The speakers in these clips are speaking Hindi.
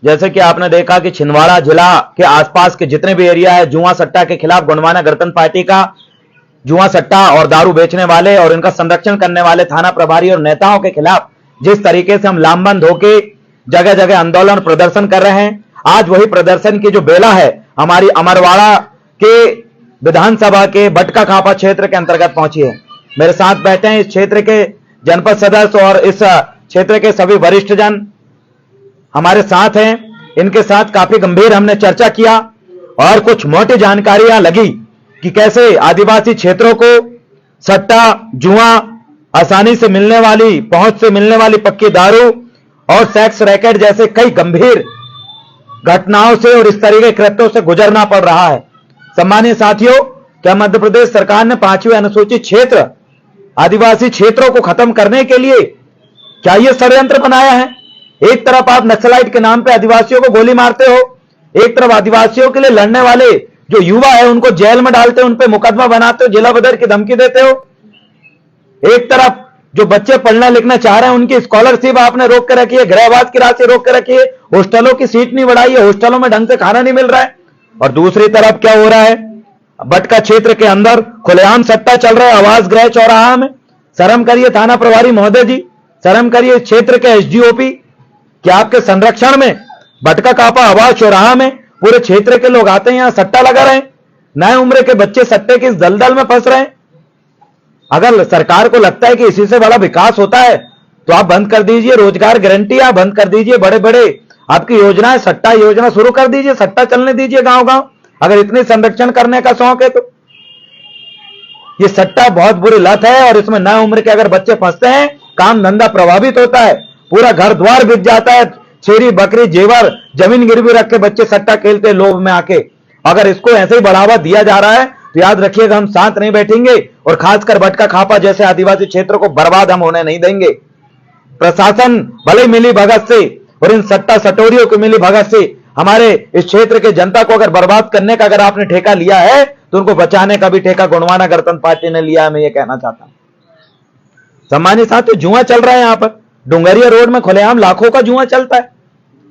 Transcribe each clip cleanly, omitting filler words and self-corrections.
जैसे कि आपने देखा कि छिंदवाड़ा जिला के आसपास के जितने भी एरिया है, जुआ सट्टा के खिलाफ गोंडवाना गणतंत्र पार्टी का जुआ सट्टा और दारू बेचने वाले और इनका संरक्षण करने वाले थाना प्रभारी और नेताओं के खिलाफ जिस तरीके से हम लामबंद होके जगह जगह आंदोलन प्रदर्शन कर रहे हैं, आज वही प्रदर्शन की जो बेला है हमारी अमरवाड़ा के विधानसभा के बटका खापा क्षेत्र के अंतर्गत पहुंची है। मेरे साथ बैठे हैं इस क्षेत्र के जनपद सदस्य और इस क्षेत्र के सभी वरिष्ठ जन हमारे साथ हैं। इनके साथ काफी गंभीर हमने चर्चा किया और कुछ मोटी जानकारियां लगी कि कैसे आदिवासी क्षेत्रों को सट्टा, जुआ, आसानी से मिलने वाली, पहुंच से मिलने वाली पक्की दारू और सेक्स रैकेट जैसे कई गंभीर घटनाओं से और इस तरह के कृत्यों से गुजरना पड़ रहा है। सम्मानित साथियों, क्या मध्य प्रदेश सरकार ने 5वीं अनुसूचित क्षेत्र आदिवासी क्षेत्रों को खत्म करने के लिए क्या यह षड्यंत्र बनाया है? एक तरफ आप नक्सलाइट के नाम पे आदिवासियों को गोली मारते हो, एक तरफ आदिवासियों के लिए लड़ने वाले जो युवा है उनको जेल में डालते हो, उन पे मुकदमा बनाते हो, जिला बदर की धमकी देते हो। एक तरफ जो बच्चे पढ़ना लिखना चाह रहे हैं उनकी स्कॉलरशिप आपने रोक के रखी है, गृहवास की राशि रोक के रखी है, हॉस्टलों की सीट नहीं बढ़ाई है, हॉस्टलों में ढंग से खाना नहीं मिल रहा है। और दूसरी तरफ क्या हो रहा है, बटका क्षेत्र के अंदर खुलेआम सट्टा चल रहा है आवास गृह चौराहा में। शर्म करिए थाना प्रभारी महोदय जी, शर्म करिए क्षेत्र के एसडीओपी, क्या आपके संरक्षण में बटका कापा आवास चौराहा में पूरे क्षेत्र के लोग आते हैं, यहां सट्टा लगा रहे हैं, नए उम्र के बच्चे सट्टे की इस दलदल में फंस रहे हैं। अगर सरकार को लगता है कि इसी से बड़ा विकास होता है तो आप बंद कर दीजिए रोजगार गारंटी, आप बंद कर दीजिए बड़े बड़े आपकी योजनाएं, सट्टा योजना शुरू कर दीजिए, सट्टा चलने दीजिए गांव गांव, अगर इतनी संरक्षण करने का शौक है तो। ये सट्टा बहुत बुरी लत है और इसमें नए उम्र के अगर बच्चे फंसते हैं, काम धंधा प्रभावित होता है, पूरा घर द्वार बिक जाता है, छेरी बकरी जेवर जमीन गिरवी रख के बच्चे सट्टा खेलते हैं लोभ में आके। अगर इसको ऐसे ही बढ़ावा दिया जा रहा है तो याद रखिएगा हम साथ नहीं बैठेंगे और खासकर बटका खापा जैसे आदिवासी क्षेत्रों को बर्बाद हम होने नहीं देंगे। प्रशासन भले मिली भगत से और इन सट्टा सटोरियों की मिली भगत से हमारे इस क्षेत्र के जनता को अगर बर्बाद करने का अगर आपने ठेका लिया है तो उनको बचाने का भी ठेका गोंडवाना गणतंत्र पार्टी ने लिया है, मैं ये कहना चाहता हूं। सम्मानित साथियों, जुआ चल रहा है यहां पर डुंगरिया रोड में खुलेआम लाखों का जुआ चलता है।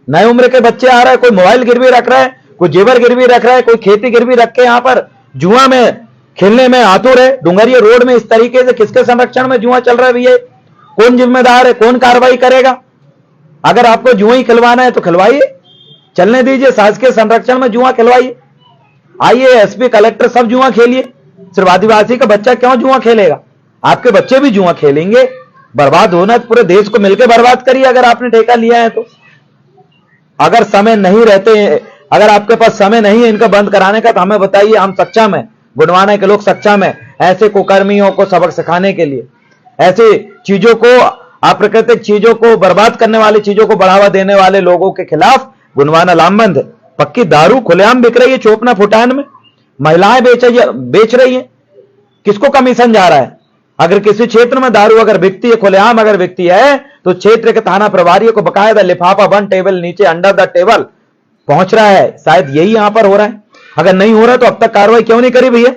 नए उम्र के बच्चे आ रहे हैं, कोई मोबाइल गिरवी रख रहा है, कोई जेवर गिरवी रख रहा है, कोई खेती गिरवी रख के यहां पर जुआ में खेलने में आतुर है। डुंगरिया रोड में इस तरीके से किसके संरक्षण में जुआ चल रहा है भैया? कौन जिम्मेदार है, कौन कार्रवाई करेगा? अगर आपको जुआ ही खिलवाना है तो खिलवाइए, चलने दीजिए, शासकीय संरक्षण में जुआ खिलवाइए। आइए एसपी कलेक्टर सब जुआ खेलिए, सिर्फ आदिवासी का बच्चा क्यों जुआ खेलेगा? आपके बच्चे भी जुआ खेलेंगे। बर्बाद होना तो पूरे देश को मिलकर बर्बाद करिए अगर आपने ठेका लिया है तो। अगर समय नहीं रहते, अगर आपके पास समय नहीं है इनका बंद कराने का तो हमें बताइए, हम सक्षम है, गोंडवाना के लोग सक्षम है ऐसे कुकर्मियों को सबक सिखाने के लिए, ऐसे चीजों को, अप्राकृतिक चीजों को, बर्बाद करने वाली चीजों को बढ़ावा देने वाले लोगों के खिलाफ गोंडवाना लामबंद है। पक्की दारू खुलेआम बिक रही है चोपना फुटान में, महिलाएं बेच रही है, किसको कमीशन जा रहा है? अगर किसी क्षेत्र में दारू अगर बिकती है, खुलेआम अगर बिकती है तो क्षेत्र के थाना प्रभारियों को बकायदा लिफाफा बंद टेबल नीचे अंडर द टेबल पहुंच रहा है। शायद यही यहां पर हो रहा है। अगर नहीं हो रहा तो अब तक कार्रवाई क्यों नहीं करी भैया?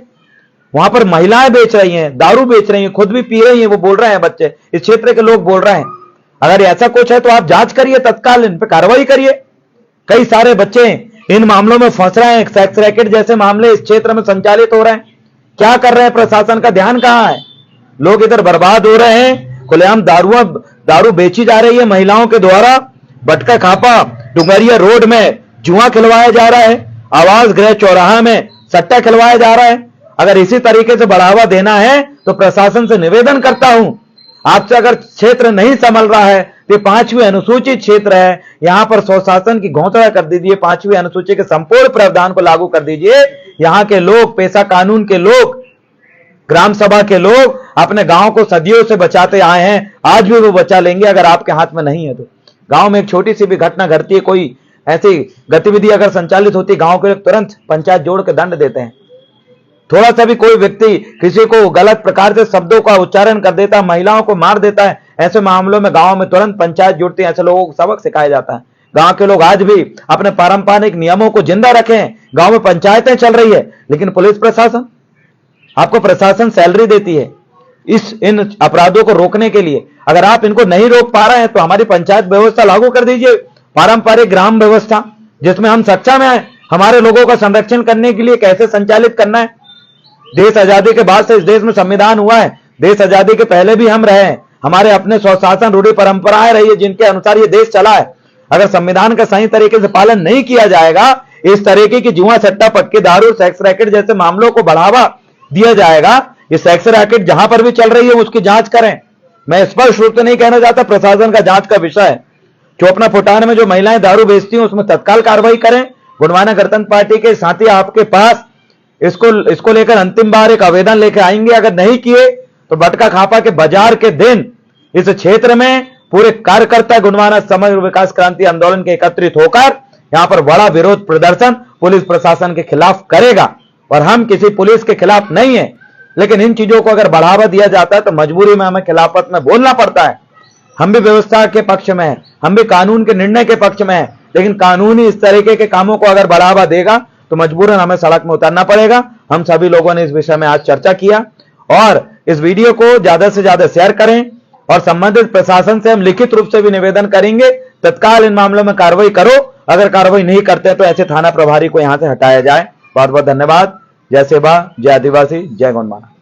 वहां पर महिलाएं बेच रही हैं, दारू बेच रही हैं, खुद भी पी रही हैं, वो बोल रहे हैं, बच्चे इस क्षेत्र के लोग बोल रहे हैं। अगर ऐसा कुछ है तो आप जांच करिए, तत्काल इन पर कार्रवाई करिए। कई सारे बच्चे इन मामलों में फंस रहे हैं, सेक्स रैकेट जैसे मामले इस क्षेत्र में संचालित हो रहे हैं। क्या कर रहे हैं प्रशासन का ध्यान कहां है? लोग इधर बर्बाद हो रहे हैं, खुलेआम दारू बेची जा रही है महिलाओं के द्वारा। बटका खापा डुंगरिया रोड में जुआ खिलवाया जा रहा है, आवास गृह चौराहा में सट्टा खिलवाया जा रहा है। अगर इसी तरीके से बढ़ावा देना है तो प्रशासन से निवेदन करता हूं, आपसे अगर क्षेत्र नहीं संभल रहा है तो 5वीं अनुसूचित क्षेत्र है, यहां पर स्वशासन की घोषणा कर दीजिए, 5वीं अनुसूची के संपूर्ण प्रावधान को लागू कर दीजिए। यहां के लोग, पेशा कानून के लोग, ग्राम सभा के लोग अपने गांव को सदियों से बचाते आए हैं, आज भी वो बचा लेंगे अगर आपके हाथ में नहीं है तो। गांव में एक छोटी सी भी घटना घटती है, कोई ऐसी गतिविधि अगर संचालित होती है, गांव के लोग तुरंत पंचायत जोड़ के दंड देते हैं। थोड़ा सा भी कोई व्यक्ति किसी को गलत प्रकार से शब्दों का उच्चारण कर देता है, महिलाओं को मार देता है, ऐसे मामलों में गांव में तुरंत पंचायत जुड़ती है, ऐसे लोगों को सबक सिखाया जाता है। गांव के लोग आज भी अपने पारंपरिक नियमों को जिंदा रखें। गांव में पंचायतें चल रही है लेकिन पुलिस प्रशासन, आपको प्रशासन सैलरी देती है इन अपराधों को रोकने के लिए। अगर आप इनको नहीं रोक पा रहे हैं तो हमारी पंचायत व्यवस्था लागू कर दीजिए, पारंपरिक ग्राम व्यवस्था जिसमें हम सक्षम हैं हमारे लोगों का संरक्षण करने के लिए कैसे संचालित करना है। देश आजादी के बाद से इस देश में संविधान हुआ है, देश आजादी के पहले भी हम रहे हैं, हमारे अपने स्वशासन रूढ़ी परंपराएं रही है जिनके अनुसार ये देश चला है। अगर संविधान का सही तरीके से पालन नहीं किया जाएगा, इस तरीके की जुआ, सट्टा, पक्की दारू, सेक्स रैकेट जैसे मामलों को बढ़ावा दिया जाएगा। ये सेक्स रैकेट जहां पर भी चल रही है उसकी जांच करें। मैं स्पष्ट रूप से नहीं कहना चाहता, प्रशासन का जांच का विषय है। चोपना फुटान में जो महिलाएं दारू बेचती हैं उसमें तत्काल कार्रवाई करें। गोंडवाना गणतंत्र पार्टी के साथी आपके पास इसको लेकर अंतिम बार एक आवेदन लेकर आएंगे। अगर नहीं किए तो बटका खापा के बाजार के दिन इस क्षेत्र में पूरे कार्यकर्ता गोंडवाना समग्र विकास क्रांति आंदोलन के एकत्रित होकर यहां पर बड़ा विरोध प्रदर्शन पुलिस प्रशासन के खिलाफ करेगा। और हम किसी पुलिस के खिलाफ नहीं है, लेकिन इन चीजों को अगर बढ़ावा दिया जाता है तो मजबूरी में हमें खिलाफत में बोलना पड़ता है। हम भी व्यवस्था के पक्ष में हैं, हम भी कानून के निर्णय के पक्ष में हैं, लेकिन कानूनी इस तरीके के कामों को अगर बढ़ावा देगा तो मजबूरन हमें सड़क में उतरना पड़ेगा। हम सभी लोगों ने इस विषय में आज चर्चा किया और इस वीडियो को ज्यादा से ज्यादा शेयर करें और संबंधित प्रशासन से हम लिखित रूप से भी निवेदन करेंगे तत्काल इन मामलों में कार्रवाई करो। अगर कार्रवाई नहीं करते तो ऐसे थाना प्रभारी को यहां से हटाया जाए। बहुत बहुत धन्यवाद। जय सेवा, जय आदिवासी, जय गोंडवाना।